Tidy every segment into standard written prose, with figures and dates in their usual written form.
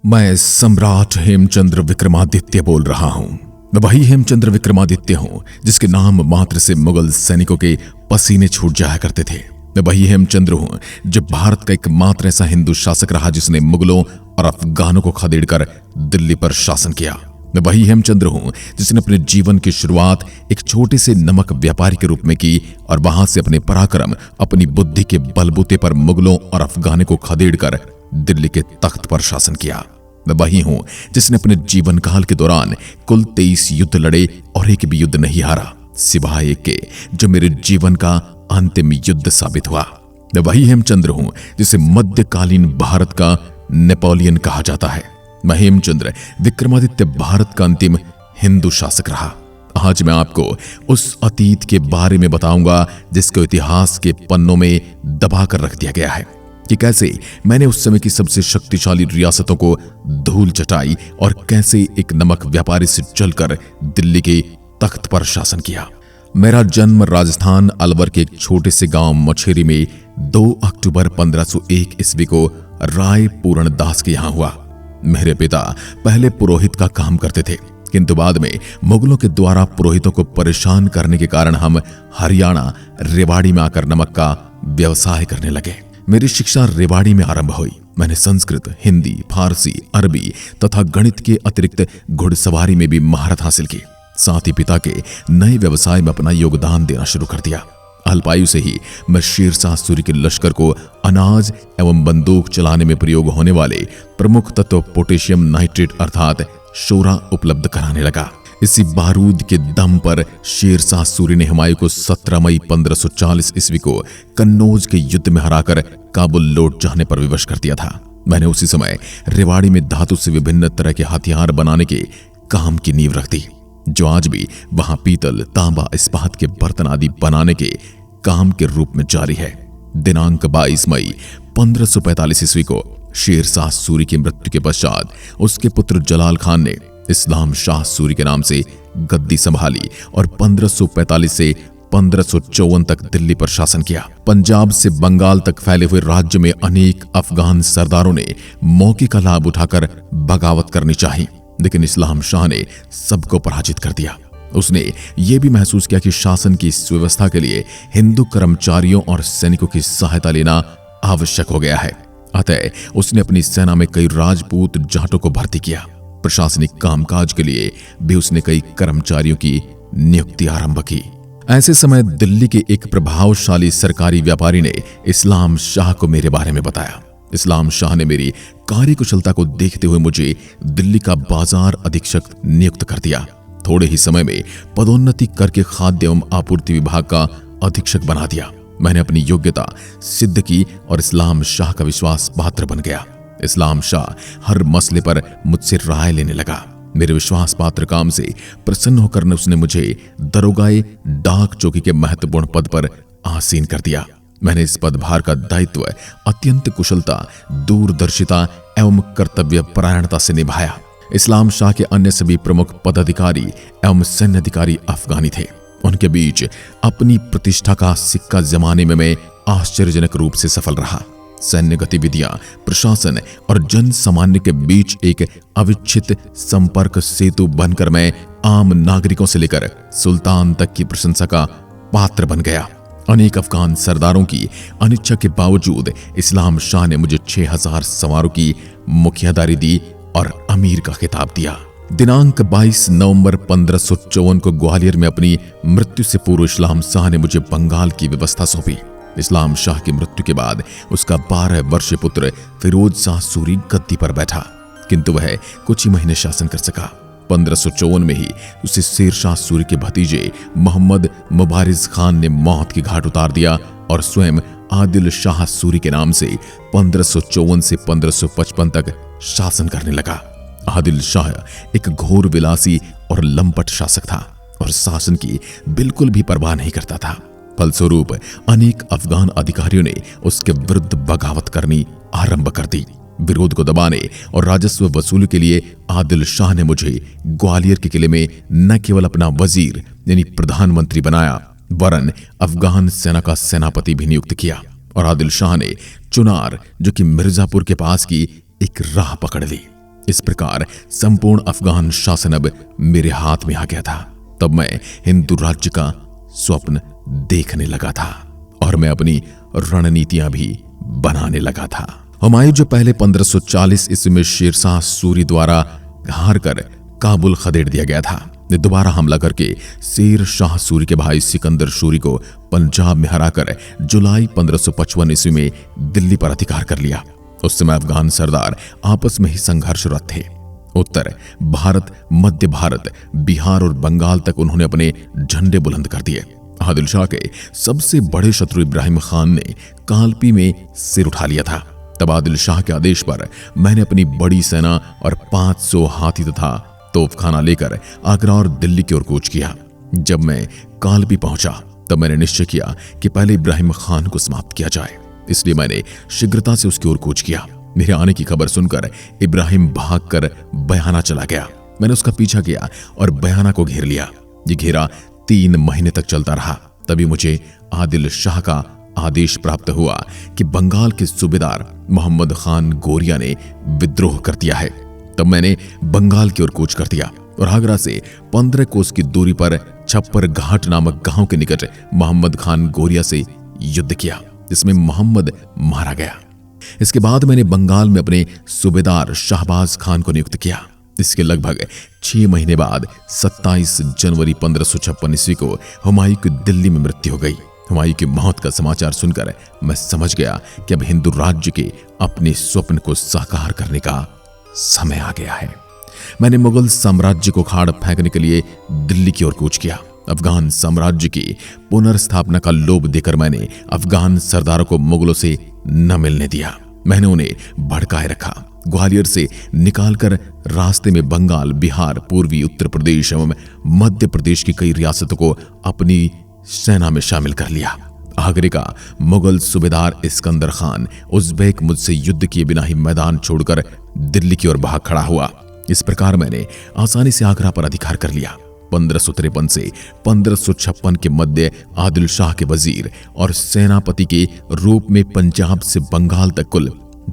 मैं सम्राट हेमचंद्र विक्रमादित्य बोल रहा हूं। मैं वही हेमचंद्र विक्रमादित्य हूं जिसके नाम मात्र से मुगल सैनिकों के पसीने छूट जाया करते थे। मैं वही हेमचंद्र हूं जो भारत का एकमात्र ऐसा हिंदू शासक रहा जिसने मुगलों और अफगानों को खदेड़कर दिल्ली पर शासन किया। मैं वही हेमचंद्र हूं जिसने अपने जीवन की शुरुआत एक छोटे से नमक व्यापारी के रूप में की और वहां से अपने पराक्रम, अपनी बुद्धि के बलबूते पर मुगलों और अफगानों को खदेड़कर दिल्ली के तख्त पर शासन किया। मैं वही हूं जिसने अपने जीवन काल के दौरान कुल 23 युद्ध लड़े और एक भी युद्ध नहीं हारा, सिवाय एक के जो मेरे जीवन का अंतिम युद्ध साबित हुआ। मैं वही हेमचंद्र हूं जिसे मध्यकालीन भारत का नेपोलियन कहा जाता है। मैं हेमचंद्र विक्रमादित्य भारत का अंतिम हिंदू शासक रहा। आज मैं आपको उस अतीत के बारे में बताऊंगा जिसको इतिहास के पन्नों में दबा कर रख दिया गया है कि कैसे मैंने उस समय की सबसे शक्तिशाली रियासतों को धूल चटाई और कैसे एक नमक व्यापारी से चलकर दिल्ली के तख्त पर शासन किया। मेरा जन्म राजस्थान अलवर के एक छोटे से गांव मछेरी में 2 अक्टूबर 1501 ईस्वी को राय पूर्ण दास के यहां हुआ। मेरे पिता पहले पुरोहित का काम करते थे, किंतु बाद में मुगलों के द्वारा पुरोहितों को परेशान करने के कारण हम हरियाणा रेवाड़ी में आकर नमक का व्यवसाय करने लगे। मेरी शिक्षा रेवाड़ी में आरंभ हुई। मैंने संस्कृत, हिंदी, फारसी, अरबी तथा गणित के अतिरिक्त घुड़सवारी में भी महारत हासिल की। साथ ही पिता के नए व्यवसाय में अपना योगदान देना शुरू कर दिया। अल्पायु से ही मैं शेरशाह सूरी के लश्कर को अनाज एवं बंदूक चलाने में प्रयोग होने वाले प्रमुख तत्व पोटेशियम नाइट्रेट अर्थात शोरा उपलब्ध कराने लगा। इसी बारूद के दम पर शेरशाह सूरी ने हुमायूं को 17 मई 1540 ईस्वी को कन्नौज के युद्ध में हराकर काबुल लौट जाने पर विवश कर दिया था। मैंने उसी समय रेवाड़ी में धातु से विभिन्न तरह के हथियार बनाने के काम की नींव रख दी, जो आज भी वहां पीतल, तांबा, इस्पात के बर्तन आदि बनाने के काम के रूप में जारी है। दिनांक 22 मई 1545 ईस्वी को शेरशाह सूरी की मृत्यु के पश्चात उसके पुत्र जलाल खान ने इस्लाम शाह सूरी के नाम से गद्दी संभाली और 1545 से 1554 तक दिल्ली पर शासन किया। पंजाब से बंगाल तक फैले हुए राज्य में अनेक अफगान सरदारों ने मौके का लाभ उठाकर बगावत करनी चाहिए, लेकिन इस्लाम शाह ने सबको पराजित कर दिया। उसने यह भी महसूस किया कि शासन की इस व्यवस्था के लिए हिंदू कर्मचारियों और सैनिकों की सहायता लेना आवश्यक हो गया है। अतः उसने अपनी सेना में कई राजपूत जाटों को भर्ती किया। प्रशासनिक कामकाज के लिए भी उसने कई कर्मचारियों की नियुक्ति आरंभ की। ऐसे समय दिल्ली के एक प्रभावशाली सरकारी व्यापारी ने इस्लाम शाह को मेरे बारे में बताया। इस्लाम शाह ने मेरी कार्यकुशलता को देखते हुए मुझे दिल्ली का बाजार अधीक्षक नियुक्त कर दिया। थोड़े ही समय में पदोन्नति करके खाद्य एवं आपूर्ति विभाग का अधीक्षक बना दिया। मैंने अपनी योग्यता सिद्ध की और इस्लाम शाह का विश्वास पात्र बन गया। इस्लाम शाह हर मसले पर मुझसे राय लेने लगा। मेरे विश्वास पात्र काम से प्रसन्न होकर उसने मुझे दरोगाए डाक चौकी के महत्वपूर्ण पद पर आसीन कर दिया। मैंने इस पदभार का दायित्व अत्यंत कुशलता, दूरदर्शिता एवं कर्तव्य परायणता से निभाया। इस्लाम शाह के अन्य सभी प्रमुख पदाधिकारी एवं सैन्य अधिकारी अफगानी थे। उनके बीच अपनी प्रतिष्ठा का सिक्का जमाने में मैं आश्चर्यजनक रूप से सफल रहा। सैन्य गतिविधियां प्रशासन और जन सामान्य के बीच एक अविच्छिन्न संपर्क सेतु बनकर मैं आम नागरिकों से लेकर सुल्तान तक की प्रशंसा का पात्र बन गया। अनेक अफगान सरदारों की अनिच्छा के बावजूद इस्लाम शाह ने मुझे 6000 सवारों की मुखियादारी दी और अमीर का खिताब दिया। दिनांक 22 नवंबर 1554 को ग्वालियर में अपनी मृत्यु से पूर्व इस्लाम शाह ने मुझे बंगाल की व्यवस्था सौंपी। इस्लाम शाह की मृत्यु के बाद उसका 12 वर्षीय पुत्र फिरोज शाह सूरी गद्दी पर बैठा, किंतु वह कुछ ही महीने शासन कर सका। 1554 में ही उसे शेरशाह सूरी के भतीजे मोहम्मद मुबारिज खान ने मौत की घाट उतार दिया और स्वयं आदिल शाह सूरी के नाम से 1554 से 1555 तक शासन करने लगा। आदिल शाह एक घोर विलासी और लंपट शासक था और शासन की बिल्कुल भी परवाह नहीं करता था। फलस्वरूप अनेक अफगान अधिकारियों ने उसके विरुद्ध बगावत करनी आरंभ कर दी। विरोध को दबाने और राजस्व वसूली के लिए आदिल शाह ने मुझे ग्वालियर के किले में न केवल अपना वजीर यानी प्रधानमंत्री बनाया, वरन अफगान सेना का सेनापति भी नियुक्त किया और आदिल शाह ने चुनार, जो कि मिर्जापुर के पास की, एक राह पकड़ ली। इस प्रकार संपूर्ण अफगान शासन अब मेरे हाथ में आ गया था। तब मैं हिंदू राज्य का स्वप्न देखने लगा था और मैं अपनी रणनीतियां भी बनाने लगा था। हुमायूं जो पहले 1540 ईस्वी में शेरशाह सूरी द्वारा हार कर काबुल खदेड़ दिया गया था, ने दोबारा हमला करके शेर शाह सूरी के भाई सिकंदर सूरी को पंजाब में हराकर जुलाई 1555 ईस्वी में दिल्ली पर अधिकार कर लिया। उस समय अफगान सरदार आपस में ही संघर्षरत थे। उत्तर भारत, मध्य भारत, बिहार और बंगाल तक उन्होंने अपने झंडे बुलंद कर दिए। आदिल शाह के सबसे बड़े शत्रु इब्राहिम खान ने कालपी में सिर उठा लिया था। तब आदिल शाह के आदेश पर मैंने अपनी बड़ी सेना और 500 हाथी तथा तोपखाना लेकर आगरा और दिल्ली की ओर कूच किया। जब मैं कालपी पहुंचा तब मैंने निश्चय किया कि पहले इब्राहिम खान को समाप्त किया जाए, इसलिए मैंने शीघ्रता से उसकी ओर कूच किया। मेरे आने की खबर सुनकर इब्राहिम भागकर बयाना चला गया। मैंने उसका पीछा किया और बयाना को घेर लिया। ये घेरा 3 महीने तक चलता रहा। तभी मुझे आदिल शाह का आदेश प्राप्त हुआ कि बंगाल के सूबेदार मोहम्मद खान गोरिया ने विद्रोह कर दिया है। तब मैंने बंगाल की ओर कूच कर दिया और आगरा से 15 कोस की दूरी पर छप्पर घाट नामक गांव के निकट मोहम्मद खान गोरिया से युद्ध किया, जिसमें मोहम्मद मारा गया। इसके बाद मैंने बंगाल में अपने सूबेदार शाहबाज खान को नियुक्त किया। इसके लगभग 6 महीने बाद 27 जनवरी 1556 ईस्वी को हुमायूं की दिल्ली में मृत्यु हो गई। हुमायूं की मौत का समाचार सुनकर मैं समझ गया कि अब हिंदू राज्य के अपने स्वप्न को साकार करने का समय आ गया है। मैंने मुगल साम्राज्य को खाड़ फेंकने के लिए दिल्ली की ओर कूच किया। अफगान साम्राज्य की पुनर्स्थापना का लोभ देकर मैंने अफगान सरदारों को मुगलों से न मिलने दिया। मैंने उन्हें भड़काए रखा। ग्वालियर से निकालकर रास्ते में बंगाल, बिहार, पूर्वी उत्तर प्रदेश एवं मध्य प्रदेश की कई रियासतों को अपनी सेना में शामिल कर लिया। आगरे का मुगल सूबेदार इस्कंदर खान उज़्बेक मुझसे युद्ध किए बिना ही मैदान छोड़कर दिल्ली की ओर भाग खड़ा हुआ। इस प्रकार मैंने आसानी से आगरा पर अधिकार कर लिया। 1553 से 1556 के मध्य आदिल शाह के वजीर और सेनापति के रूप में पंजाब से बंगाल तक कुल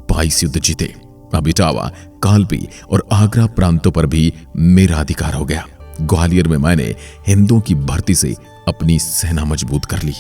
22 युद्ध जीते। अब इटावा, कालपी और आगरा प्रांतों पर भी मेरा अधिकार हो गया। ग्वालियर में मैंने हिंदुओं की भर्ती से अपनी सेना मजबूत कर ली।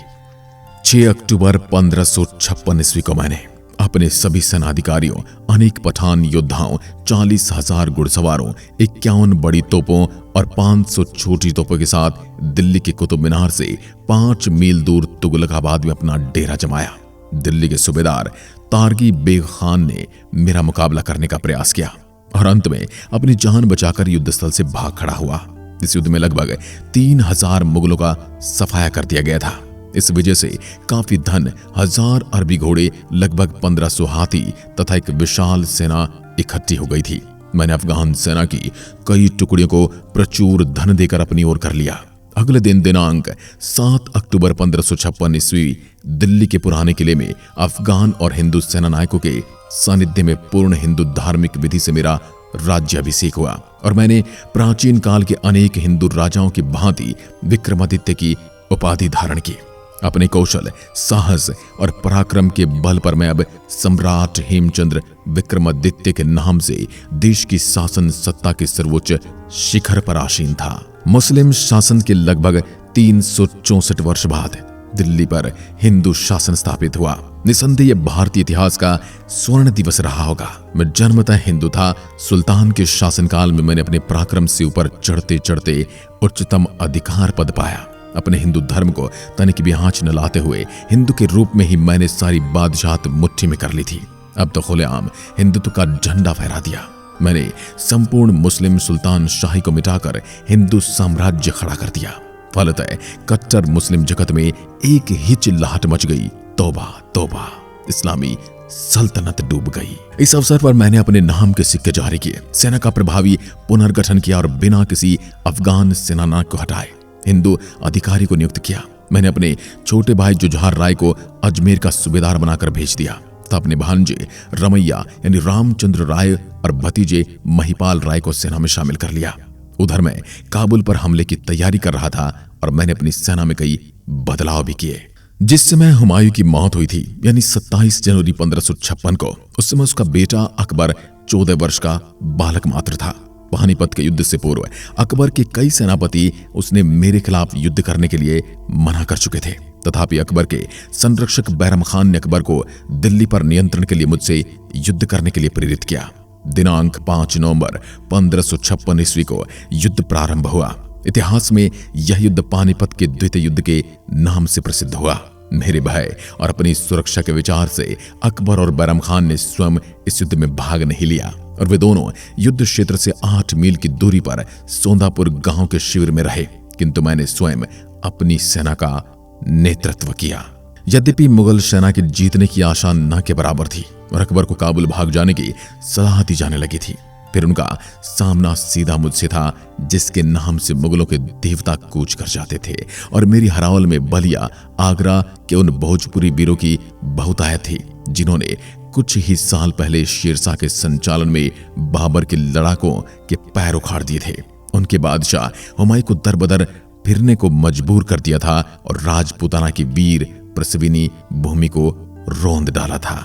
6 अक्टूबर 1556 ईस्वी को मैंने अपने सभी सेनाधिकारियों, अनेक पठान योद्धाओं, 40,000 घुड़सवारों, 51 बड़ी तोपों और 500 छोटी तोपों के साथ दिल्ली के कुतुब मीनार से 5 मील दूर तुगलकाबाद में अपना डेरा जमाया। दिल्ली के सूबेदार तारगी बेग खान ने मेरा मुकाबला करने का प्रयास किया और अंत में अपनी जान बचाकर युद्धस्थल से भाग खड़ा हुआ। इस युद्ध में लगभग 3000 मुगलों का सफाया कर दिया गया था। इस वजह से काफी धन, 1000 अरबी घोड़े, लगभग 1500 हाथी तथा एक विशाल सेना इकट्ठी हो गई थी। मैंने अफगान सेना की कई टुकड़ियों को प्रचुर धन देकर अपनी ओर कर लिया। अगले दिन दिनांक 7 अक्टूबर 1556 ईस्वी दिल्ली के पुराने किले में अफगान और हिंदू सेना नायकों के सानिध्य में पूर्ण हिंदू धार्मिक विधि से मेरा राज्याभिषेक हुआ और मैंने प्राचीन काल के अनेक हिंदू राजाओं की भांति विक्रमादित्य की उपाधि धारण की। अपने कौशल, साहस और पराक्रम के बल पर मैं अब सम्राट हेमचंद्र विक्रमादित्य के नाम से देश की शासन सत्ता के सर्वोच्च शिखर पर आसीन था। मुस्लिम शासन के लगभग 364 वर्ष बाद दिल्ली पर हिंदू शासन स्थापित हुआ। निसंदेह यह भारतीय इतिहास का स्वर्ण दिवस रहा होगा। मैं जन्मतः हिंदू था। सुल्तान के शासनकाल में मैंने अपने पराक्रम से ऊपर चढ़ते चढ़ते उच्चतम अधिकार पद पाया। अपने हिंदू धर्म को तनिक भी आंच न लाते हुए हिंदू के रूप में ही मैंने सारी बादशाहत मुट्ठी में कर ली थी। अब तो खुलेआम हिंदुत्व का झंडा फहरा दिया। मैंने संपूर्ण मुस्लिम सुल्तान शाही को मिटाकर हिंदू साम्राज्य खड़ा कर दिया। फलतः कट्टर मुस्लिम जगत में एक ही चिल्लाहट मच गई, तौबा तौबा, इस्लामी सल्तनत डूब गई। इस अवसर पर मैंने अपने नाम के सिक्के जारी किए, सेना का प्रभावी पुनर्गठन किया और बिना किसी अफगान सेनानायक को हटाए हिंदू अधिकारी को नियुक्त किया। मैंने अपने छोटे भाई जुझार राय को अजमेर का सूबेदार बनाकर भेज दिया तथा अपने भांजे रमैया यानी रामचंद्र राय और भतीजे महिपाल राय को सेना में शामिल कर लिया। उधर मैं काबुल पर हमले की तैयारी कर रहा था और मैंने अपनी सेना में कई बदलाव भी किए। जिस समय हुमायूं की मौत हुई थी यानी 27 जनवरी 1556 को, उस समय उसका बेटा अकबर 14 वर्ष का बालक मात्र था। पानीपत के युद्ध से पूर्व अकबर के कई सेनापति उसने मेरे खिलाफ युद्ध करने के लिए मना कर चुके थे। तथापि अकबर के संरक्षक बैरम खान ने अकबर को दिल्ली पर नियंत्रण के लिए मुझसे युद्ध करने के लिए प्रेरित किया। दिनांक 5 नवंबर 1556 ईस्वी को युद्ध प्रारंभ हुआ। इतिहास में यह युद्ध पानीपत के द्वितीय युद्ध के नाम से प्रसिद्ध हुआ। मेरे भय और अपनी सुरक्षा के विचार से अकबर और बैरम खान ने स्वयं इस युद्ध में भाग नहीं लिया और वे दोनों युद्ध क्षेत्र से 8 मील की दूरी पर सोंदापुर गांव के शिविर में रहे, किंतु मैंने स्वयं अपनी सेना का नेतृत्व किया। यद्यपि मुगल सेना की जीतने की आशा न के बराबर थी और अकबर को काबुल भाग जाने की सलाह दी जाने लगी थी, फिर उनका सामना सीधा मुझसे था, जिसके नाम से मुगलों के देवता कूच कर जाते थे और मेरी हरावल में बलिया, आगरा के उन भोजपुरी वीरों की बहुतायत थी जिन्होंने कुछ ही साल पहले शेरशाह के संचालन में बाबर के लड़ाकों के पैर उखाड़ दिए थे। उनके बादशाह हुमायूं को दरबदर फिरने को मजबूर कर दिया था और राजपूताना की वीर प्रसविनी भूमि को रौंद डाला था।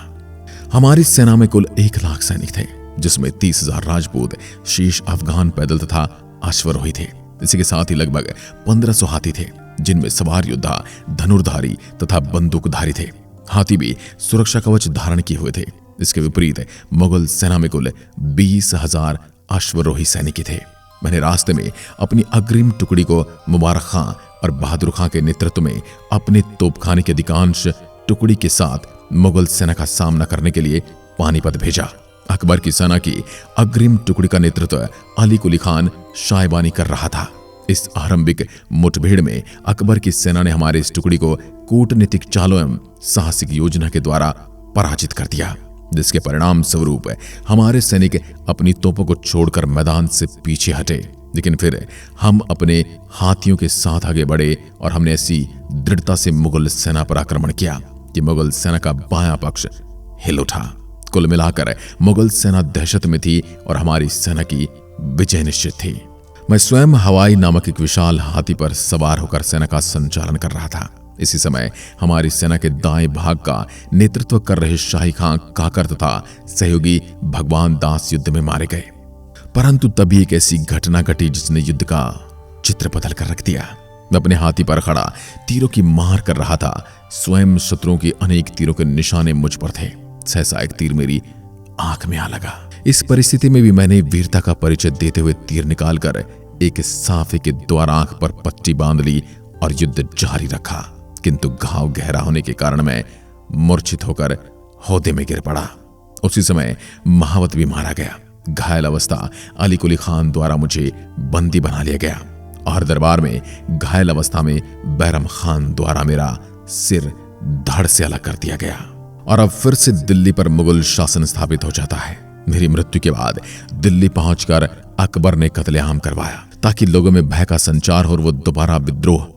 हमारी सेना में कुल 1 लाख सैनिक थे, जिसमें 30,000 राजपूत, शेष अफगान पैदल तथा अश्वरोही थे। इसी के साथ ही लगभग 1500 हाथी थे, जिनमें सवार योद्धा, धनुर्धारी तथा बंदूकधारी थे। हाथी भी सुरक्षा कवच धारण किए हुए थे। इसके विपरीत मुगल सेना में कुल 20,000 अश्वरोही सैनिक थे। मैंने रास्ते में अपनी अग्रिम टुकड़ी को मुबारक खां और बहादुर खां के नेतृत्व में अपने तोपखाने की अधिकांश टुकड़ी के साथ मुगल सेना का सामना करने के लिए पानीपत भेजा। अकबर की सेना की अग्रिम टुकड़ी का नेतृत्व अली कुली खान शायबानी कर रहा था। इस आरंभिक मुठभेड़ में अकबर की सेना ने हमारे इस टुकड़ी को कूटनीतिक चालों एवं साहसिक योजना के द्वारा पराजित कर दिया, जिसके परिणाम स्वरूप हमारे सैनिक अपनी तोपों को छोड़कर मैदान से पीछे हटे। लेकिन फिर हम अपने हाथियों के साथ आगे बढ़े और हमने ऐसी दृढ़ता से मुगल सेना पर आक्रमण किया कि मुगल सेना का बायां पक्ष हिल उठा। कुल मिलाकर मुगल सेना दहशत में थी और हमारी सेना की विजय निश्चित थी। मैं स्वयं हवाई नामक एक विशाल हाथी पर सवार होकर सेना का संचालन कर रहा था। इसी समय हमारी सेना के दाएं भाग का नेतृत्व कर रहे शाही खां काकर तथा सहयोगी भगवान दास युद्ध में मारे गए। परंतु तभी एक ऐसी घटना घटी जिसने युद्ध का चित्र बदल कर रख दिया। मैं अपने हाथी पर खड़ा तीरों की मार कर रहा था। स्वयं शत्रुओं के अनेक तीरों के निशाने मुझ पर थे। सहसा एक तीर मेरी आंख में आ लगा। इस परिस्थिति में भी मैंने वीरता का परिचय देते हुए तीर निकालकर एक साफे के द्वारा आंख पर पट्टी बांध ली और युद्ध जारी रखा। किंतु घाव गहरा होने के कारण मैं मूर्छित होकर हौदे में गिर पड़ा। उसी समय महावत भी मारा गया। घायल अवस्था अली कुली खान द्वारा मुझे बंदी बना लिया गया और दरबार में घायल अवस्था में बैरम खान द्वारा मेरा सिर धड़ से अलग कर दिया गया। और अब फिर से दिल्ली पर मुगल शासन स्थापित हो जाता है। मेरी मृत्यु के बाद दिल्ली पहुंचकर अकबर ने कत्लेआम करवाया ताकि लोगों में भय का संचार हो और वो दोबारा विद्रोह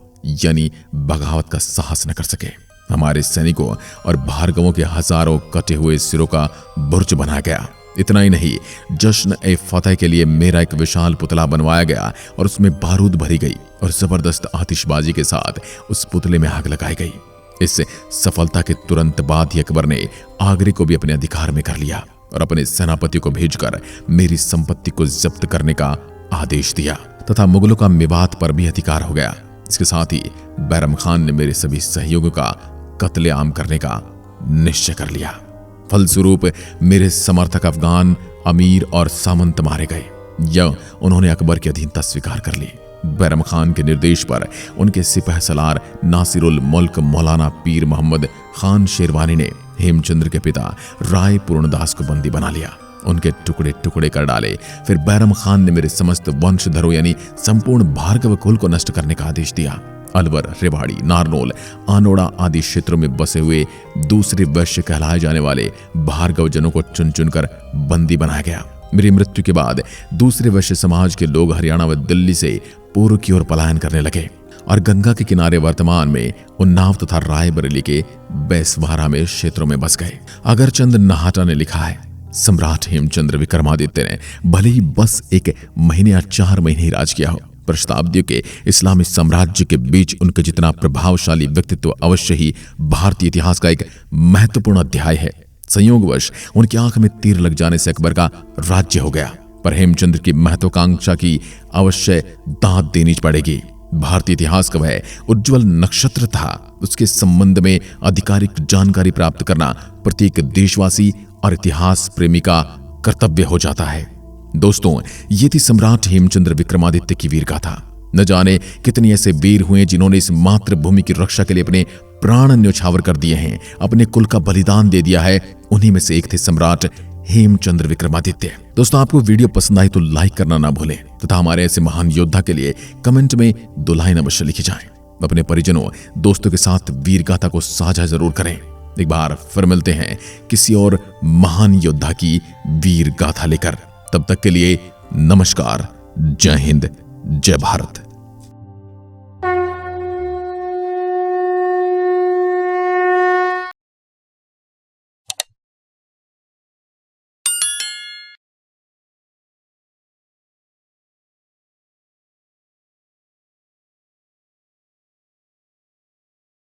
यानी बगावत का साहस न कर सके। हमारे सैनिकों और भार्गवों के हजारों कटे हुए सिरों का बुर्ज बनाया गया। इतना ही नहीं, जश्न ए फतेह के लिए मेरा एक विशाल पुतला बनवाया गया और उसमें बारूद भरी गई और जबरदस्त आतिशबाजी के साथ उस पुतले में आग लगाई गई। इस सफलता के तुरंत बाद ही अकबर ने आगरे को भी अपने अधिकार में कर लिया और अपने सेनापति को भेजकर मेरी संपत्ति को जब्त करने का आदेश दिया तथा मुगलों का मेवात पर भी अधिकार हो गया। इसके साथ ही बैरम खान ने मेरे सभी सहयोगियों का कत्लेआम करने का निश्चय कर लिया। फलस्वरूप मेरे समर्थक अफगान अमीर और सामंत मारे गए या उन्होंने अकबर की अधीनता स्वीकार कर ली। बैरम खान के निर्देश पर उनके सिपह सलार नासिरुल मुल्क मौलाना पीर मोहम्मद खान शेरवानी ने हेमचंद्र के पिता राय पूर्णदास को बंदी बना लिया, उनके टुकड़े टुकड़े कर डाले। फिर बैरम खान ने मेरे समस्त वंशधरों यानी संपूर्ण भार्गव कुल को नष्ट करने का आदेश दिया। अलवर, रेवाड़ी, नारनौल, आनोड़ा आदि क्षेत्रों में बसे हुए दूसरे वैश्य कहलाए जाने वाले भार्गव जनों को चुन चुनकर बंदी बनाया गया। मेरी मृत्यु के बाद दूसरे वैश्य समाज के लोग हरियाणा व दिल्ली से पूर्व की ओर पलायन करने लगे और गंगा के किनारे वर्तमान में उन्नाव तथा रायबरेली के बैसवारा में क्षेत्रों में बस गए। अगरचंद नाहटा ने लिखा है, सम्राट हेमचंद्र विक्रमादित्य ने भले ही बस 1 महीने या 4 महीने ही राज किया हो, पर शताब्दियों के इस्लामी साम्राज्य के बीच उनके जितना प्रभावशाली व्यक्तित्व अवश्य ही भारतीय इतिहास का एक महत्वपूर्ण अध्याय है। संयोगवश उनकी आंख में तीर लग जाने से अकबर का राज्य हो गया, पर हेमचंद्र की महत्वाकांक्षा की अवश्य दाद देनी पड़ेगी। भारतीय इतिहास का वह उज्जवल नक्षत्र था, उसके संबंध में आधिकारिक जानकारी प्राप्त करना प्रत्येक देशवासी और इतिहास प्रेमी का कर्तव्य हो जाता है। दोस्तों, ये थी सम्राट हेमचंद्र विक्रमादित्य की वीर गाथा। न जाने कितने ऐसे वीर हुए जिन्होंने इस मातृभूमि की रक्षा के लिए अपने प्राण न्यौछावर कर दिए हैं, अपने कुल का बलिदान दे दिया है। उन्हीं में से एक थे सम्राट हेमचंद्र विक्रमादित्य। दोस्तों, आपको वीडियो पसंद आई तो लाइक करना ना भूलें तथा हमारे ऐसे महान योद्धा के लिए कमेंट में 2 लाइन अवश्य लिखी जाएं। अपने परिजनों दोस्तों के साथ वीर गाथा को साझा जरूर करें। एक बार फिर मिलते हैं किसी और महान योद्धा की वीर गाथा लेकर। तब तक के लिए नमस्कार, जय हिंद, जय भारत।